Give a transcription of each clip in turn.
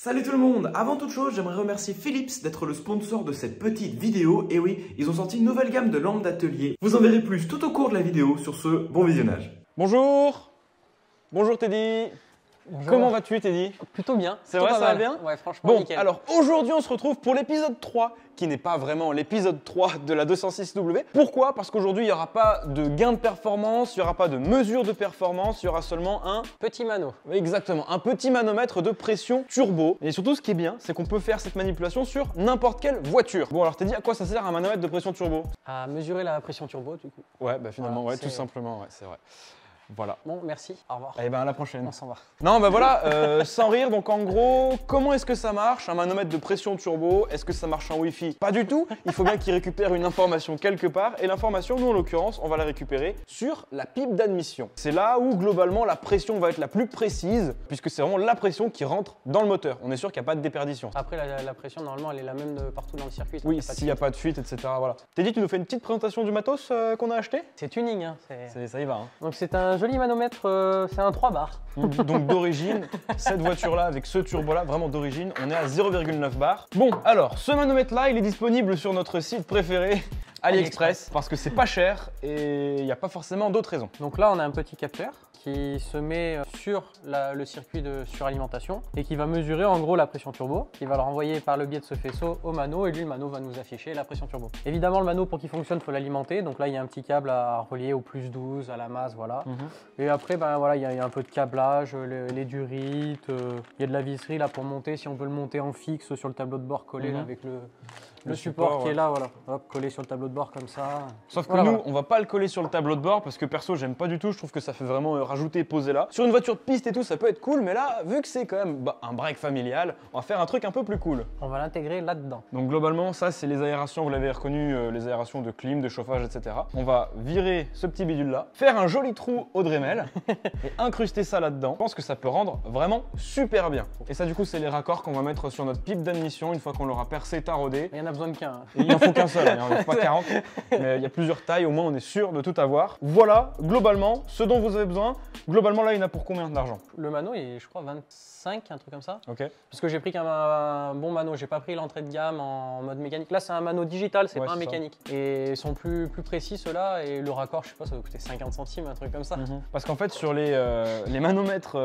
Salut tout le monde! Avant toute chose, j'aimerais remercier Philips d'être le sponsor de cette petite vidéo. Et oui, ils ont sorti une nouvelle gamme de lampes d'atelier. Vous en verrez plus tout au cours de la vidéo. Sur ce, bon visionnage. Bonjour! Bonjour Teddy! Bonjour. Comment vas-tu Teddy? Plutôt bien. C'est vrai, ça va bien? Ouais, franchement, Bon, nickel. alors aujourd'hui on se retrouve pour l'épisode 3, qui n'est pas vraiment l'épisode 3 de la 206W. Pourquoi? Parce qu'aujourd'hui il n'y aura pas de gain de performance, il n'y aura pas de mesure de performance, il y aura seulement un petit mano. Exactement, un petit manomètre de pression turbo. Et surtout ce qui est bien, c'est qu'on peut faire cette manipulation sur n'importe quelle voiture. Bon alors Teddy, à quoi ça sert un manomètre de pression turbo? À mesurer la pression turbo, du coup. Ouais, bah finalement, Voilà, ouais, tout simplement, ouais, c'est vrai. Voilà. Bon, merci, au revoir. Et ben à la prochaine. On s'en va. Non, bah voilà, sans rire, donc en gros, comment est-ce que ça marche, un manomètre de pression turbo? Est-ce que ça marche en Wi-Fi? Pas du tout, il faut bien qu'il récupère une information quelque part, et l'information, nous en l'occurrence, on va la récupérer sur la pipe d'admission. C'est là où, globalement, la pression va être la plus précise, puisque c'est vraiment la pression qui rentre dans le moteur. On est sûr qu'il n'y a pas de déperdition. Après, la pression, normalement, elle est la même partout dans le circuit. Oui, s'il n'y a pas de fuite, etc. Voilà. Teddy, tu nous fais une petite présentation du matos qu'on a acheté? C'est tuning, hein. Ça y va, hein. Donc c'est un joli manomètre, c'est un 3 bars. Donc d'origine, cette voiture-là, avec ce turbo-là, vraiment d'origine, on est à 0,9 bar. Bon, alors, ce manomètre-là, il est disponible sur notre site préféré, AliExpress, parce que c'est pas cher et il n'y a pas forcément d'autres raisons. Donc là, on a un petit capteur qui se met sur le circuit de suralimentation et qui va mesurer en gros la pression turbo, qui va le renvoyer par le biais de ce faisceau au mano, et lui, le mano va nous afficher la pression turbo. Évidemment, le mano, pour qu'il fonctionne, il faut l'alimenter. Donc là, il y a un petit câble à relier au plus 12, à la masse, voilà. Et après, ben voilà, il y a un peu de câblage, les durites, il y a de la visserie là pour monter, si on veut le monter en fixe sur le tableau de bord collé là, avec le support qui est là, voilà. Hop, collé sur le tableau de bord comme ça. Sauf que voilà, nous, on va pas le coller sur le tableau de bord parce que perso, j'aime pas du tout. Je trouve que ça fait vraiment rajouter et poser là. Sur une voiture de piste et tout, ça peut être cool, mais là, vu que c'est quand même un break familial, on va faire un truc un peu plus cool. On va l'intégrer là-dedans. Donc globalement, ça, c'est les aérations, vous l'avez reconnu, les aérations de clim, de chauffage, etc. On va virer ce petit bidule là, faire un joli trou au Dremel et incruster ça là-dedans. Je pense que ça peut rendre vraiment super bien. Et ça, du coup, c'est les raccords qu'on va mettre sur notre pipe d'admission une fois qu'on l'aura percé, taraudé. Il y en a besoin de qu'un. Il n'en faut qu'un seul, il n'y en a pas 40, mais il y a plusieurs tailles, au moins on est sûr de tout avoir. Voilà, globalement, ce dont vous avez besoin. Globalement, là, il y en a pour combien d'argent? Le mano, il est, je crois, 25, un truc comme ça. Ok. Parce que j'ai pris un bon mano, j'ai pas pris l'entrée de gamme en mode mécanique. Là, c'est un mano digital, c'est Ouais, pas un c'est ça. mécanique. Et ils sont plus précis ceux-là, et le raccord, je sais pas, ça va coûter 50 centimes, un truc comme ça. Parce qu'en fait, sur les manomètres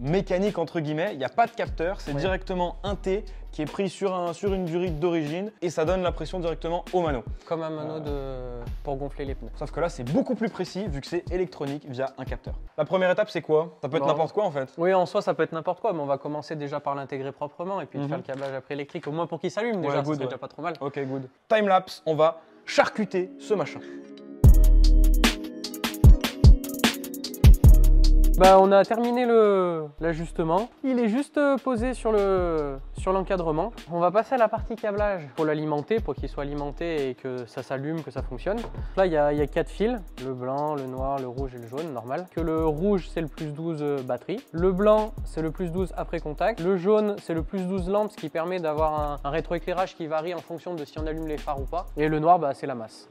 mécaniques, entre guillemets, il n'y a pas de capteur, c'est directement un T qui est pris sur une durite d'origine et ça donne la pression directement au mano. Comme un mano pour gonfler les pneus. Sauf que là, c'est beaucoup plus précis vu que c'est électronique via un capteur. La première étape, c'est quoi? Ça peut être Bon. n'importe quoi en fait. Oui, en soi, ça peut être n'importe quoi, mais on va commencer déjà par l'intégrer proprement et puis de faire le câblage après électrique, au moins pour qu'il s'allume déjà, ça good, serait déjà pas trop mal. Ok, good. Timelapse, on va charcuter ce machin. Bah, on a terminé l'ajustement. Il est juste posé sur l'encadrement. On va passer à la partie câblage pour l'alimenter, pour qu'il soit alimenté et que ça s'allume, que ça fonctionne. Là, il y a 4 fils, le blanc, le noir, le rouge et le jaune, normal. Que le rouge, c'est le plus 12 batterie. Le blanc, c'est le plus 12 après contact. Le jaune, c'est le plus 12 lampe, ce qui permet d'avoir un rétroéclairage qui varie en fonction de si on allume les phares ou pas. Et le noir, bah, c'est la masse.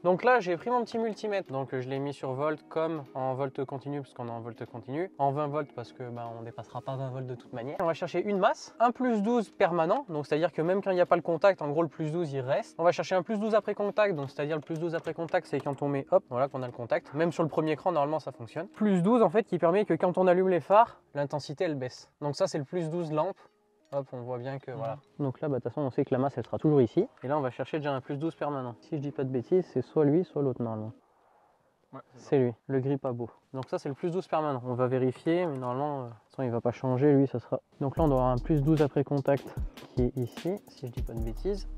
Donc là, j'ai pris mon petit multimètre, donc je l'ai mis sur volt comme en volt continu, parce qu'on est en volt continu, en 20 volts parce que on ne dépassera pas 20 volts de toute manière. On va chercher une masse, un plus 12 permanent, donc c'est-à-dire que même quand il n'y a pas le contact, en gros le plus 12 il reste. On va chercher un plus 12 après contact, donc c'est-à-dire le plus 12 après contact, c'est quand on met, hop, voilà qu'on a le contact. Même sur le premier écran, normalement ça fonctionne. Plus 12 en fait qui permet que quand on allume les phares, l'intensité elle baisse. Donc ça c'est le plus 12 lampe. Hop, on voit bien que voilà. Donc là, de toute façon, on sait que la masse, elle sera toujours ici. Et là, on va chercher déjà un plus 12 permanent. Si je dis pas de bêtises, c'est soit lui, soit l'autre normalement. Ouais, c'est lui, le gris pas beau. Donc ça, c'est le plus 12 permanent. On va vérifier, mais normalement, de toute façon, il va pas changer, lui, ça sera... Donc là, on doit avoir un plus 12 après contact qui est ici, si je dis pas de bêtises.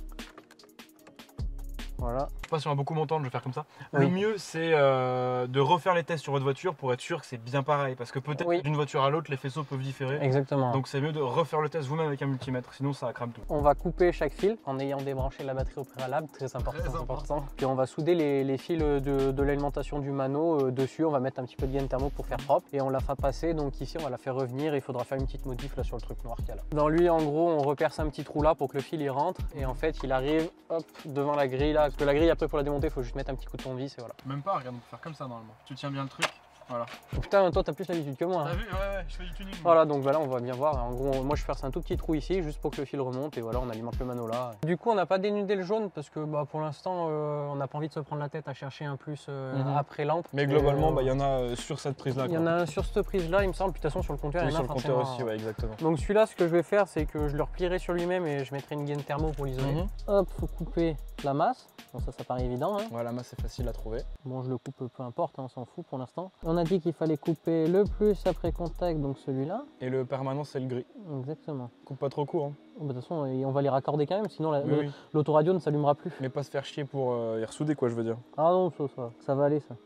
Voilà. Je sais pas si on va beaucoup m'entendre, je vais faire comme ça. Oui. Le mieux, c'est de refaire les tests sur votre voiture pour être sûr que c'est bien pareil. Parce que peut-être d'une voiture à l'autre, les faisceaux peuvent différer. Exactement. Donc c'est mieux de refaire le test vous-même avec un multimètre, sinon ça crame tout. On va couper chaque fil en ayant débranché la batterie au préalable, très important. Puis on va souder les fils de l'alimentation du mano dessus, on va mettre un petit peu de gaine thermo pour faire propre et on la fera passer, donc ici on va la faire revenir et il faudra faire une petite modif là sur le truc noir qu'il y a là. Dans lui en gros on reperce un petit trou là pour que le fil y rentre et en fait il arrive hop devant la grille là, parce que la grille après pour la démonter il faut juste mettre un petit coup de tournevis et voilà. Même pas, regarde, on peut faire comme ça normalement. Tu tiens bien le truc, Voilà. Oh, putain, toi, t'as plus l'habitude que moi. Hein. T'as vu? Ouais, je fais du tuning. Voilà, donc là, on va bien voir. En gros, moi, je perce un tout petit trou ici, juste pour que le fil remonte, et voilà, on alimente le mano là. Du coup, on n'a pas dénudé le jaune, parce que bah, pour l'instant, on n'a pas envie de se prendre la tête à chercher un plus après lampe. Mais globalement, il y en a sur cette prise-là. Il y en a un sur cette prise-là, il me semble. Puis de toute façon, sur le compteur, il y en a sur le compteur forcément. aussi, ouais, exactement. Donc celui-là, ce que je vais faire, c'est que je le replierai sur lui-même et je mettrai une gaine thermo pour l'isoler. Hop, faut couper la masse. Bon, ça paraît évident. Hein. Ouais, la masse est facile à trouver. Bon, je le coupe peu importe, hein, on s'en fout pour l'instant. On a dit qu'il fallait couper le plus après contact, donc celui-là. Et le permanent, c'est le gris. Exactement. Coupe pas trop court. Hein. De toute façon, on va les raccorder quand même, sinon Oui. l'autoradio ne s'allumera plus. Mais pas se faire chier pour y ressouder, quoi, je veux dire. Ah non, ça va aller ça.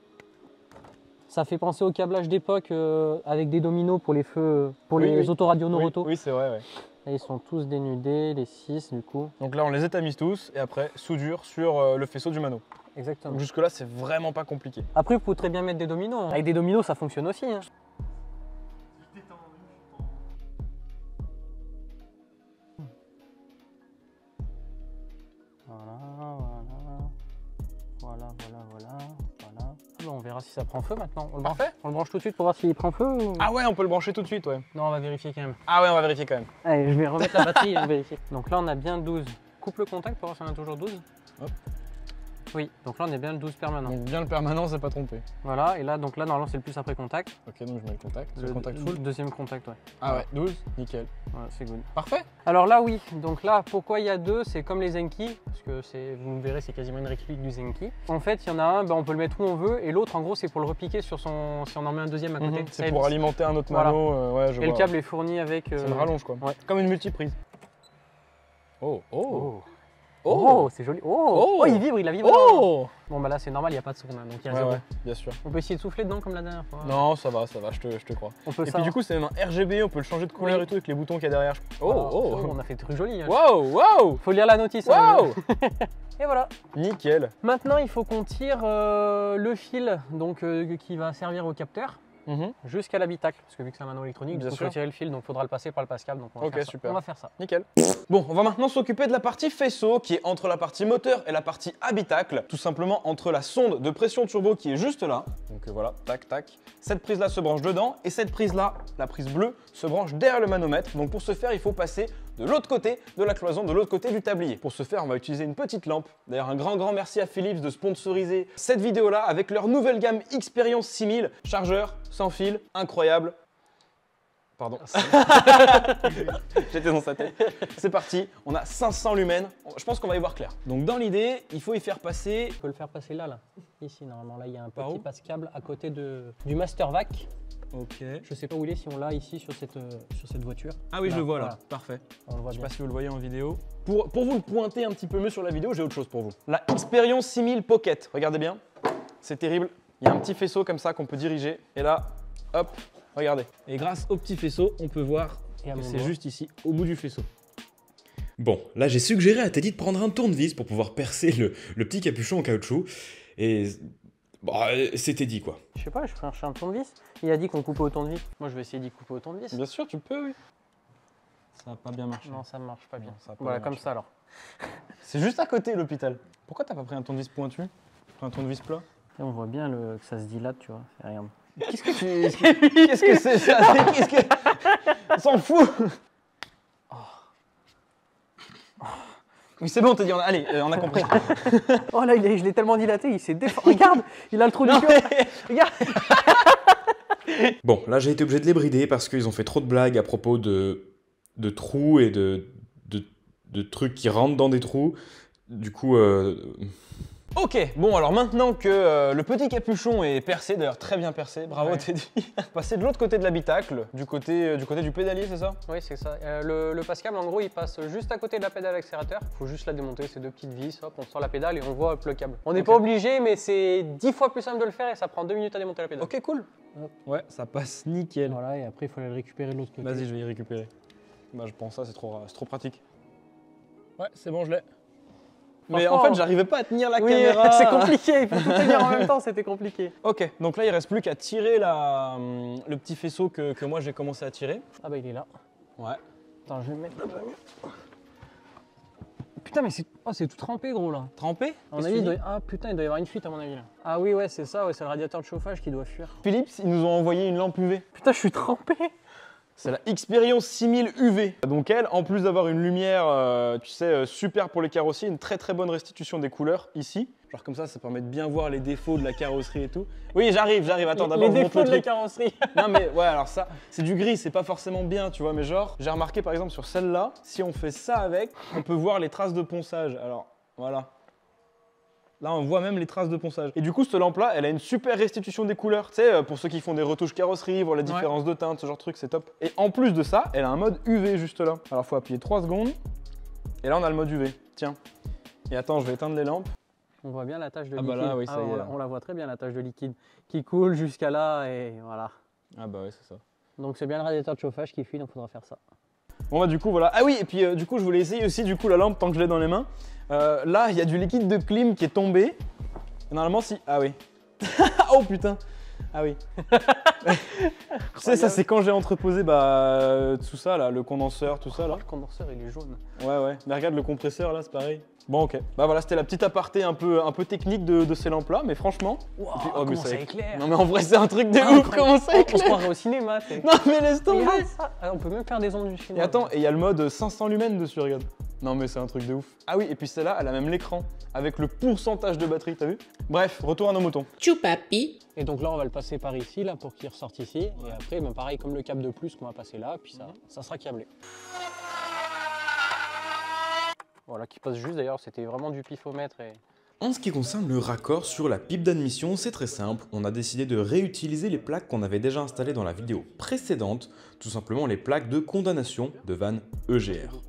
Ça fait penser au câblage d'époque avec des dominos pour les feux, pour les autoradios Noroto. Oui, c'est vrai, ouais. Et ils sont tous dénudés, les 6 du coup. Donc là, on les étamise tous et après, soudure sur le faisceau du mano. Exactement. Donc jusque-là, c'est vraiment pas compliqué. Après, vous pouvez très bien mettre des dominos. Hein. Avec des dominos, ça fonctionne aussi. Hein. Voilà. Bon, on verra si ça prend feu maintenant. On le branche, on le branche tout de suite pour voir s'il prend feu ou... Ah ouais, on peut le brancher tout de suite, ouais. Non, on va vérifier quand même. Ah ouais, on va vérifier quand même. Allez, je vais remettre la batterie et on vérifie. Donc là, on a bien 12. Coupe le contact pour voir si on a toujours 12. Hop. Oui, donc là, on est bien le 12 permanent. Donc bien le permanent, c'est pas trompé. Voilà, et là, donc là, normalement, c'est le plus après contact. Ok, donc je mets le contact. Le contact full. Deuxième contact, ouais. Ah ouais, 12, nickel. Ouais, c'est good. Parfait. Alors là, oui. Donc là, pourquoi il y a deux? C'est comme les Zenki, parce que vous me verrez, c'est quasiment une réplique du Zenki. En fait, il y en a un, on peut le mettre où on veut, et l'autre, en gros, c'est pour le repiquer sur son. Si on en met un deuxième à côté. C'est pour alimenter un autre mano. Ouais, je vois. Et le câble est fourni avec. C'est une rallonge, quoi. Ouais. Comme une multiprise. Oh, c'est joli. Oh, il vibre, il a vibré. Oh. Bon, bah là, c'est normal, il n'y a pas de son, donc il y a ouais, bien sûr. On peut essayer de souffler dedans comme la dernière fois. Non, ça va, je te crois. On peut et puis du coup, c'est même un RGB, on peut le changer de couleur et tout avec les boutons qu'il y a derrière. On a fait des trucs jolis. Hein. Wow. Faut lire la notice. Wow. Et voilà. Nickel. Maintenant, il faut qu'on tire le fil donc, qui va servir au capteur. Jusqu'à l'habitacle, parce que vu que c'est un mano électronique, il faut retirer le fil, donc il faudra le passer par le Pascal. Donc on va faire ça. Nickel. Bon, on va maintenant s'occuper de la partie faisceau qui est entre la partie moteur et la partie habitacle, tout simplement entre la sonde de pression turbo qui est juste là. Donc voilà, tac, tac. Cette prise là se branche dedans et cette prise là, la prise bleue, se branche derrière le manomètre. Donc pour ce faire, il faut passer de l'autre côté de la cloison, de l'autre côté du tablier. Pour ce faire, on va utiliser une petite lampe. D'ailleurs, un grand merci à Philips de sponsoriser cette vidéo là avec leur nouvelle gamme Experience 6000, chargeur sans fil, incroyable. Pardon. J'étais dans sa tête. C'est parti, on a 500 lumens. Je pense qu'on va y voir clair. Donc dans l'idée, il faut y faire passer... On peut le faire passer là. Ici, normalement, là, il y a un petit passe-câble à côté du Master Vac. Ok. Je sais pas où il est, si on l'a ici sur cette voiture. Ah oui, je le vois là. Parfait. On le voit je sais bien. pas si vous le voyez en vidéo. Pour vous le pointer un petit peu mieux sur la vidéo, j'ai autre chose pour vous. La Experience 6000 Pocket. Regardez bien. C'est terrible. Il y a un petit faisceau comme ça qu'on peut diriger. Et là, hop, regardez. Et grâce au petit faisceau, on peut voir que c'est juste ici, au bout du faisceau. Bon, là j'ai suggéré à Teddy de prendre un tournevis pour pouvoir percer le petit capuchon en caoutchouc. Et bah, c'est Teddy quoi. Je sais pas, je ferai un tournevis. Il a dit qu'on coupait au tournevis. Moi je vais essayer d'y couper au tournevis. Bien sûr, tu peux, oui. Ça n'a pas bien marché. Non, ça ne marche pas bien. Voilà, comme ça alors. C'est juste à côté l'hôpital. Pourquoi t'as pas pris un tournevis pointu? Un tournevis plat? Et on voit bien que ça se dilate, tu vois. Regarde. Qu'est-ce que tu... Qu'est-ce que c'est ça? Qu'est-ce que... On s'en fout. Oui, c'est bon, Teddy, allez, on a compris. Oh là, je l'ai tellement dilaté, il s'est déformé. Regarde, il a le trou du cœur. Regarde. Bon, là j'ai été obligé de les brider parce qu'ils ont fait trop de blagues à propos de trous et de trucs qui rentrent dans des trous. Du coup... Ok, bon alors maintenant que le petit capuchon est percé, d'ailleurs très bien percé, bravo Teddy. Passer de l'autre côté de l'habitacle, du côté du pédalier, c'est ça? Oui, c'est ça. Le passe-câble, en gros, il passe juste à côté de la pédale accélérateur. Il faut juste la démonter, ces deux petites vis, hop, on sort la pédale et on voit le câble. On n'est pas obligé, mais c'est 10 fois plus simple de le faire et ça prend 2 minutes à démonter la pédale. Ok, cool. Hop. Ouais, ça passe nickel. Voilà, et après, il faut aller le récupérer de l'autre côté. Vas-y, je vais y récupérer. Bah, je pense ça, c'est trop pratique. Ouais, c'est bon, je l'ai. Mais en fait, j'arrivais pas à tenir la caméra. C'est compliqué, il faut tout tenir en même temps, c'était compliqué. Ok, donc là, il reste plus qu'à tirer le petit faisceau que moi j'ai commencé à tirer. Ah bah il est là. Ouais. Attends, je vais le mettre là-bas. Putain, mais c'est tout trempé, gros, là. Trempé? À mon avis, ah putain, il doit y avoir une fuite, à mon avis, là. Ah oui, ouais, c'est ça, ouais, c'est le radiateur de chauffage qui doit fuir. Philips, ils nous ont envoyé une lampe UV. Putain, je suis trempé. C'est la Experience 6000 UV. Donc elle, en plus d'avoir une lumière, tu sais, super pour les carrossiers, une très bonne restitution des couleurs ici. Genre comme ça permet de bien voir les défauts de la carrosserie et tout. Oui, j'arrive, attends, d'abord les défauts de la carrosserie. Non mais ouais, alors ça, c'est du gris, c'est pas forcément bien, tu vois, mais genre, j'ai remarqué par exemple sur celle-là, si on fait ça avec, on peut voir les traces de ponçage. Alors, voilà. Là, on voit même les traces de ponçage. Et du coup, cette lampe-là, elle a une super restitution des couleurs. Tu sais, pour ceux qui font des retouches carrosserie, voir les différences de teinte, ce genre de truc, c'est top. Et en plus de ça, elle a un mode UV juste là. Alors, il faut appuyer 3 secondes. Et là, on a le mode UV. Tiens. Et attends, je vais éteindre les lampes. On voit bien la tache de bah liquide. là, oui, ça y est. On la voit très bien, la tache de liquide qui coule jusqu'à là et voilà. Ah bah ouais, c'est ça. Donc c'est bien le radiateur de chauffage qui fuit, donc il faudra faire ça. Bon bah du coup voilà. Ah oui, et puis du coup je voulais essayer aussi du coup la lampe tant que je l'ai dans les mains. Là il y a du liquide de clim qui est tombé. Et normalement si... Ah oui. Oh putain. Ah oui. Tu sais, ça c'est quand j'ai entreposé tout ça là, le condenseur, tout ça là. Le condenseur il est jaune. Ouais. Mais regarde le compresseur là, c'est pareil. Bon ok. Bah voilà, c'était la petite aparté un peu technique de ces lampes là, mais franchement. Wow, puis, comment ça éclaire. Non mais en vrai c'est un truc de ouf, comment ça On éclaire. se croirait au cinéma, t'sais. Non mais laisse tomber. Regarde ça. Ah, on peut même faire des ondes du cinéma. Et attends, et il y a le mode 500 lumens dessus, regarde. Non mais c'est un truc de ouf. Ah oui, et puis celle-là, elle a même l'écran avec le pourcentage de batterie, t'as vu? Bref, retour à nos moutons. Choupapi. Et donc là, on va le passer par ici, là, pour qu'il ressorte ici. Et après, ben, pareil, comme le câble de plus qu'on va passer là, puis ça sera câblé. Voilà, qui passe juste d'ailleurs, c'était vraiment du pifomètre. Et... En ce qui concerne le raccord sur la pipe d'admission, c'est très simple. On a décidé de réutiliser les plaques qu'on avait déjà installées dans la vidéo précédente, tout simplement les plaques de condamnation de vanne EGR.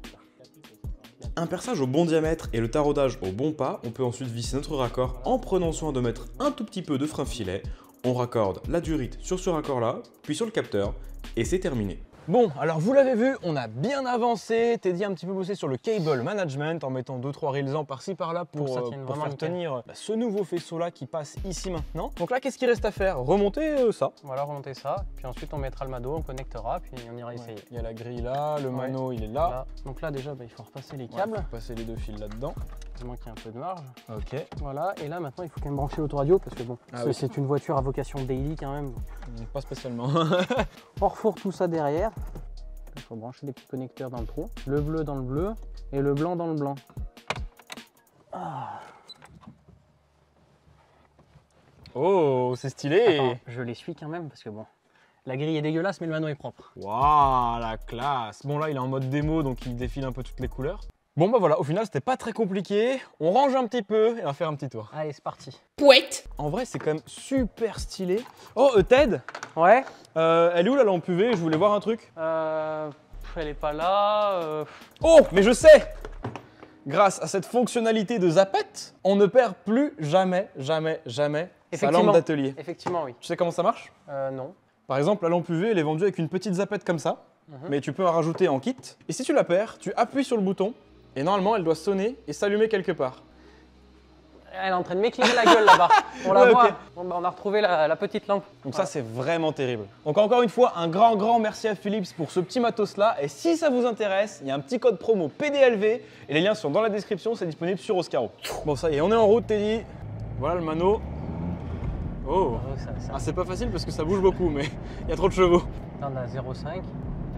Un perçage au bon diamètre et le taraudage au bon pas, on peut ensuite visser notre raccord en prenant soin de mettre un tout petit peu de frein filet. On raccorde la durite sur ce raccord-là, puis sur le capteur, et c'est terminé. Bon, alors vous l'avez vu, on a bien avancé. Teddy a un petit peu bossé sur le cable management en mettant 2-3 résans par-ci par-là pour faire tenir ce nouveau faisceau-là qui passe ici maintenant. Donc là, qu'est-ce qu'il reste à faire? Remonter ça. Voilà, remonter ça. Puis ensuite, on mettra le mado, on connectera, puis on ira essayer. Il y a la grille là, le mano il est là. Donc là, déjà, il faut repasser les câbles. Il faut passer les deux fils là-dedans. Il manque un peu de marge. Ok. Voilà, et là maintenant il faut quand même brancher l'autoradio parce que bon, c'est une voiture à vocation daily quand même. Pas spécialement. On refourre tout ça derrière. Il faut brancher des petits connecteurs dans le trou. Le bleu dans le bleu et le blanc dans le blanc. Ah. Oh, c'est stylé. Attends, je l'essuie quand même parce que bon, la grille est dégueulasse mais le mano est propre. Waouh, la classe. Bon là il est en mode démo donc il défile un peu toutes les couleurs. Bon bah voilà, au final c'était pas très compliqué, on range un petit peu et on va faire un petit tour. Allez, c'est parti. Pouette. En vrai c'est quand même super stylé. Oh Ted, Ouais. elle est où la lampe UV? Je voulais voir un truc. Elle est pas là. Oh, mais je sais. Grâce à cette fonctionnalité de Zapette, on ne perd plus jamais sa lampe d'atelier. Effectivement, oui. Tu sais comment ça marche? Non. Par exemple, la lampe UV elle est vendue avec une petite Zapette comme ça, mais tu peux en rajouter en kit. Et si tu la perds, tu appuies sur le bouton. Et normalement, elle doit sonner et s'allumer quelque part. Elle est en train de m'éclairer la gueule là-bas. On la voit. Okay. Bon, bah, on a retrouvé la petite lampe. Donc ça, c'est vraiment terrible. Donc encore une fois, un grand merci à Philips pour ce petit matos-là. Et si ça vous intéresse, il y a un petit code promo PDLV. Et les liens sont dans la description, c'est disponible sur Oscaro. Bon, ça y est, on est en route, Teddy. Voilà le mano. Oh, ah, c'est pas facile parce que ça bouge beaucoup, mais il y a trop de chevaux. Là, on a 0,5.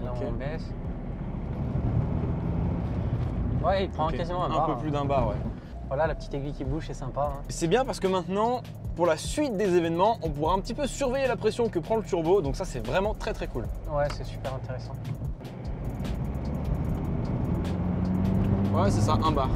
Là, on baisse. Ouais, il prend quasiment un bar. Un peu plus d'un bar, ouais. Voilà, la petite aiguille qui bouge, c'est sympa. Hein. C'est bien parce que maintenant, pour la suite des événements, on pourra un petit peu surveiller la pression que prend le turbo. Donc ça, c'est vraiment très cool. Ouais, c'est super intéressant. Ouais, c'est ça, un bar.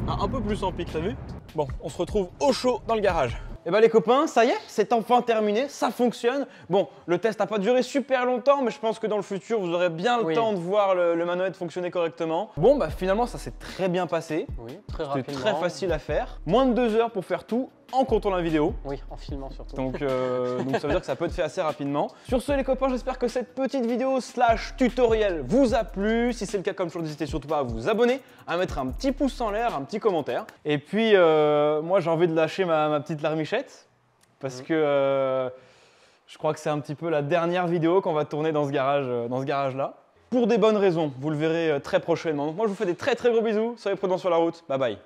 Un peu plus en pic, t'as vu? Bon, on se retrouve au chaud dans le garage. Et bah les copains, ça y est, c'est enfin terminé, ça fonctionne. Bon, le test n'a pas duré super longtemps, mais je pense que dans le futur, vous aurez bien le temps de voir le manoëtte fonctionner correctement. Bon, bah finalement, ça s'est très bien passé. Oui, très rapidement. C'était très facile à faire. Moins de 2 heures pour faire tout en comptant la vidéo. Oui, en filmant surtout. Donc ça veut dire que ça peut être fait assez rapidement. Sur ce les copains, j'espère que cette petite vidéo / tutoriel vous a plu. Si c'est le cas, comme toujours, n'hésitez surtout pas à vous abonner, à mettre un petit pouce en l'air, un petit commentaire. Et puis moi j'ai envie de lâcher ma petite larmichette parce que je crois que c'est un petit peu la dernière vidéo qu'on va tourner dans ce garage là. pour des bonnes raisons. Vous le verrez très prochainement. Donc moi je vous fais des très gros bisous, soyez prudents sur la route, bye bye.